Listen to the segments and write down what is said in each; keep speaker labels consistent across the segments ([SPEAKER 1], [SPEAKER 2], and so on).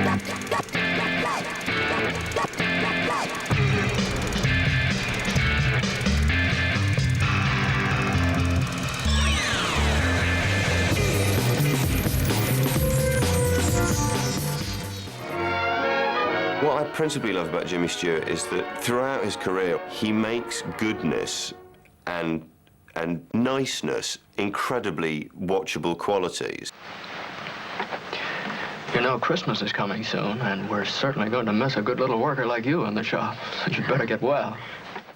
[SPEAKER 1] What I principally love about Jimmy Stewart is that throughout his career, he makes goodness and niceness incredibly watchable qualities.
[SPEAKER 2] You know, Christmas is coming soon, and we're certainly going to miss a good little worker like you in the shop, so you'd better get well.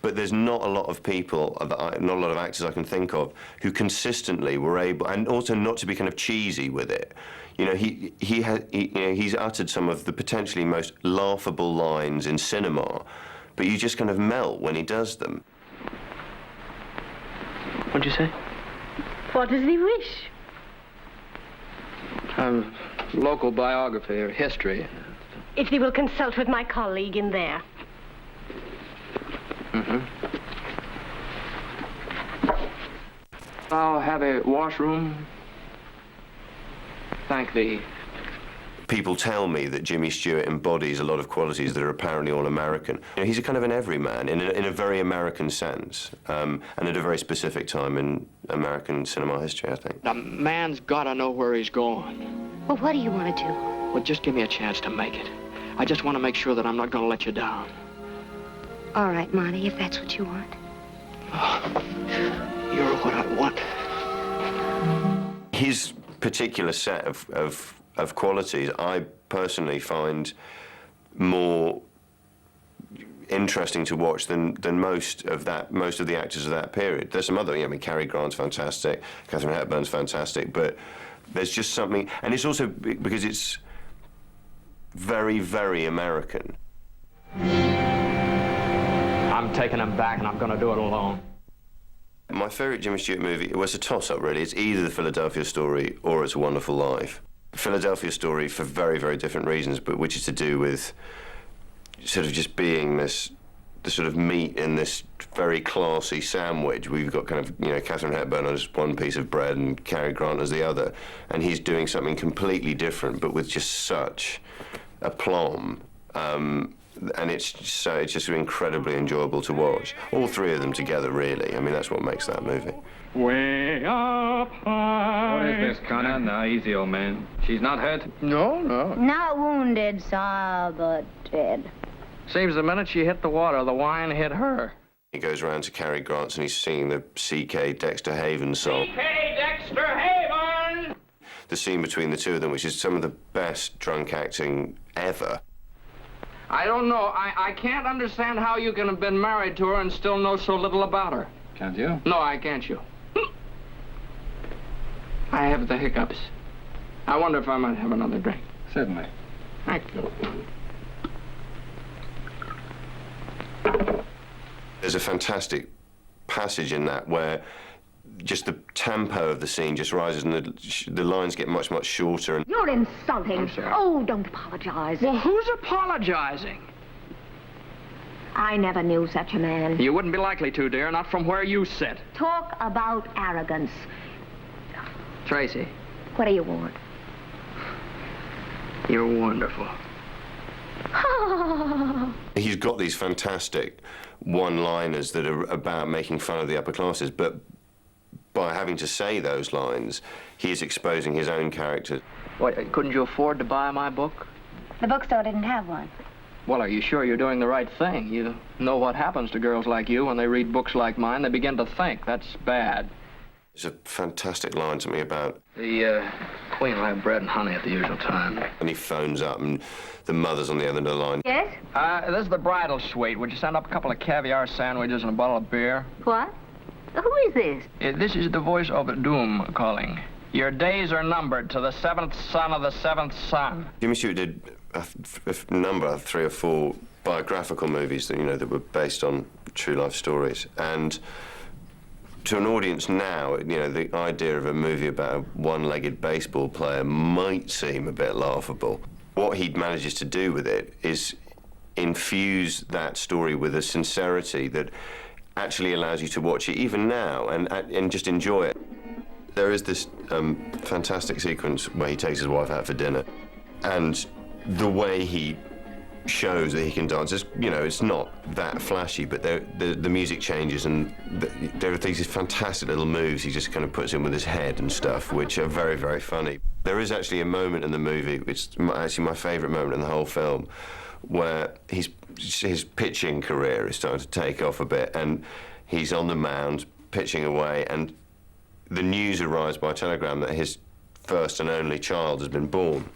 [SPEAKER 1] But there's not a lot of people, not a lot of actors I can think of, who consistently were able, and also not to be kind of cheesy with it. You know, he's uttered some of the potentially most laughable lines in cinema, but you just kind of melt when he does them.
[SPEAKER 2] What'd you say?
[SPEAKER 3] What does he wish?
[SPEAKER 2] Local biography or history.
[SPEAKER 3] If he will consult with my colleague in there.
[SPEAKER 2] Mm-hmm. I'll have a washroom. Thank thee.
[SPEAKER 1] People tell me that Jimmy Stewart embodies a lot of qualities that are apparently all American. You know, he's a kind of an everyman in a very American sense, and at a very specific time in American cinema history, I think.
[SPEAKER 2] A man's got to know where he's going.
[SPEAKER 3] Well, what do you want to do?
[SPEAKER 2] Well, just give me a chance to make it. I just want to make sure that I'm not going to let you down.
[SPEAKER 3] All right, Monty, if that's what you want.
[SPEAKER 2] Oh, you're what I want.
[SPEAKER 1] His particular set of qualities I personally find more interesting to watch than most of the actors of that period. There's some other, I mean, Cary Grant's fantastic, Katharine Hepburn's fantastic, but there's just something, and it's also because it's very, very American.
[SPEAKER 2] I'm taking him back, and I'm going to do it alone.
[SPEAKER 1] My favourite Jimmy Stewart movie, it was a toss-up, really. It's either The Philadelphia Story or It's a Wonderful Life. Philadelphia Story for very, very different reasons, but which is to do with sort of just being the sort of meat in this very classy sandwich. We've got kind of, you know, Katharine Hepburn as one piece of bread and Cary Grant as the other, and he's doing something completely different, but with just such aplomb. And it's just incredibly enjoyable to watch. All three of them together, really. I mean, that's what makes that movie.
[SPEAKER 4] Way up high.
[SPEAKER 5] What is this, Connor? Now, easy, old man. She's not hurt?
[SPEAKER 2] No, no.
[SPEAKER 6] Not wounded, sir, but dead.
[SPEAKER 2] Seems the minute she hit the water, the wine hit her.
[SPEAKER 1] He goes around to Cary Grant's and he's singing the C.K. Dexter Haven song.
[SPEAKER 4] C.K. Dexter Haven!
[SPEAKER 1] The scene between the two of them, which is some of the best drunk acting ever.
[SPEAKER 2] I don't know. I can't understand how you can have been married to her and still know so little about her.
[SPEAKER 5] Can't you?
[SPEAKER 2] No, I can't you. I have the hiccups. I wonder if I might have another drink.
[SPEAKER 5] Certainly.
[SPEAKER 2] Thank you.
[SPEAKER 1] There's a fantastic passage in that where just the tempo of the scene just rises and the lines get much, much shorter. And
[SPEAKER 6] You're insulting.
[SPEAKER 2] I'm sorry.
[SPEAKER 6] Oh, don't apologize.
[SPEAKER 2] Well, who's apologizing?
[SPEAKER 6] I never knew such a man.
[SPEAKER 2] You wouldn't be likely to, dear, not from where you sit.
[SPEAKER 6] Talk about arrogance.
[SPEAKER 2] Tracy,
[SPEAKER 6] What do you want?
[SPEAKER 2] you're wonderful.
[SPEAKER 1] he's got these fantastic one-liners that are about making fun of the upper classes, but by having to say those lines, he's exposing his own character.
[SPEAKER 2] What, couldn't you afford to buy my book?
[SPEAKER 6] The bookstore didn't have one.
[SPEAKER 2] Well, are you sure you're doing the right thing? You know what happens to girls like you when they read books like mine. They begin to think. That's bad.
[SPEAKER 1] There's a fantastic line to me about...
[SPEAKER 2] The Queen will have bread and honey at the usual time.
[SPEAKER 1] And he phones up and the mother's on the other end of the line.
[SPEAKER 6] Yes?
[SPEAKER 2] This is the bridal suite. Would you send up a couple of caviar sandwiches and a bottle of beer?
[SPEAKER 6] What? Who is this?
[SPEAKER 2] This is the voice of doom calling. Your days are numbered to the seventh son of the seventh son.
[SPEAKER 1] Jimmy Stewart did a number, 3 or 4 biographical movies that, you know, that were based on true life stories. And to an audience now, you know, the idea of a movie about a one-legged baseball player might seem a bit laughable. What he manages to do with it is infuse that story with a sincerity that actually allows you to watch it even now and just enjoy it. There is this fantastic sequence where he takes his wife out for dinner, and the way he shows that he can dance, it's not that flashy, but the music changes, and there are these fantastic little moves he just kind of puts in with his head and stuff, which are very, very funny. There is actually a moment in the movie, which is actually my favourite moment in the whole film, where his pitching career is starting to take off a bit, and he's on the mound pitching away, and the news arrives by telegram that his first and only child has been born.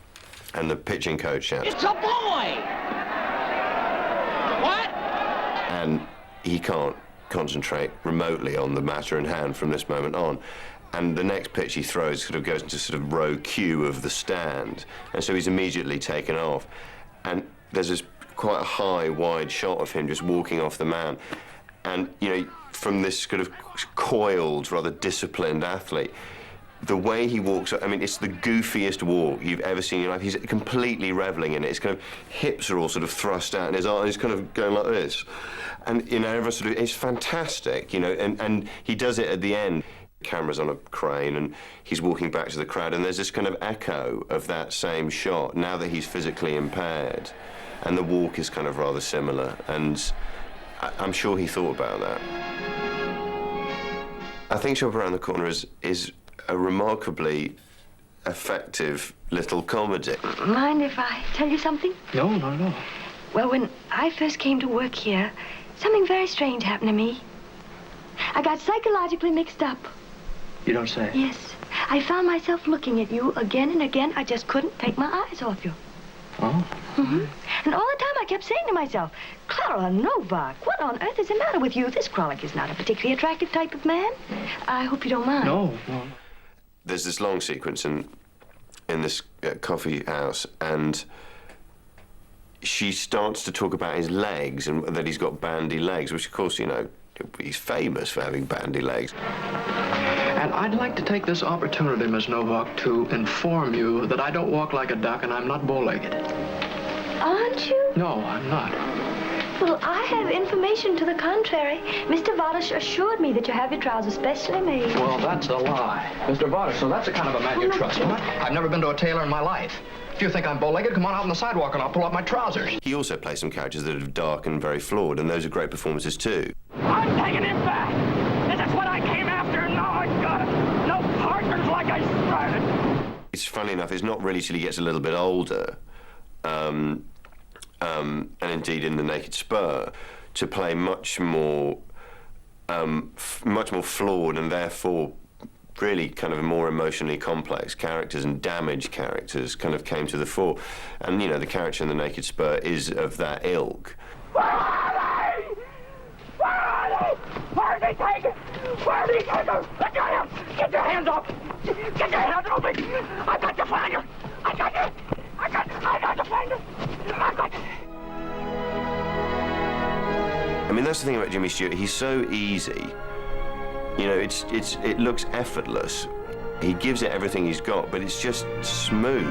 [SPEAKER 1] And the pitching coach shouts,
[SPEAKER 4] It's a boy! What?
[SPEAKER 1] And he can't concentrate remotely on the matter in hand from this moment on. And the next pitch he throws sort of goes into sort of row Q of the stand. And so he's immediately taken off. And there's this quite a high, wide shot of him just walking off the mound. And, from this kind of coiled, rather disciplined athlete, the way he walks, I mean, it's the goofiest walk you've ever seen in your life. He's completely reveling in it. His kind of hips are all sort of thrust out, and his arms kind of going like this. And, it's fantastic, and he does it at the end. The camera's on a crane, and he's walking back to the crowd, and there's this kind of echo of that same shot, now that he's physically impaired. And the walk is kind of rather similar, and I'm sure he thought about that. I think Shop Around the Corner is a remarkably effective little comedy.
[SPEAKER 3] Mind if I tell you something?
[SPEAKER 2] No, not at all.
[SPEAKER 3] Well, when I first came to work here, something very strange happened to me. I got psychologically mixed up.
[SPEAKER 2] You don't say?
[SPEAKER 3] Yes. I found myself looking at you again and again. I just couldn't take my eyes off you.
[SPEAKER 2] Oh?
[SPEAKER 3] Mm-hmm. And all the time I kept saying to myself, Clara Novak, what on earth is the matter with you? This Kralik is not a particularly attractive type of man. I hope you don't mind.
[SPEAKER 2] No.
[SPEAKER 1] There's this long sequence in this coffee house, and she starts to talk about his legs and that he's got bandy legs, which, of course, he's famous for having bandy legs.
[SPEAKER 2] And I'd like to take this opportunity, Miss Novak, to inform you that I don't walk like a duck and I'm not bow-legged.
[SPEAKER 3] Aren't you?
[SPEAKER 2] No, I'm not.
[SPEAKER 3] Well, I have information to the contrary. Mr. Vadish assured me that you have your trousers specially made.
[SPEAKER 2] Well, that's a lie. Mr. Vadish, so that's the kind of a man you trust, huh? I've never been to a tailor in my life. If you think I'm bow-legged, come on out on the sidewalk and I'll pull up my trousers.
[SPEAKER 1] He also plays some characters that are dark and very flawed, and those are great performances too.
[SPEAKER 4] I'm taking him back. This is what I came after, and now I got it. No partners like I started.
[SPEAKER 1] It's funny enough, it's not really till he gets a little bit older, and indeed in The Naked Spur, to play much more flawed and therefore really kind of more emotionally complex characters and damaged characters kind of came to the fore. And, the character in The Naked Spur is of that ilk.
[SPEAKER 4] Where are they? Where are they? Where did they take it? Where did they take her? Get your hands off! Get your hands off me! I've got to find her! I got to find her! I've got to...
[SPEAKER 1] I mean, that's the thing about Jimmy Stewart. He's so easy. It looks effortless. He gives it everything he's got, but it's just smooth.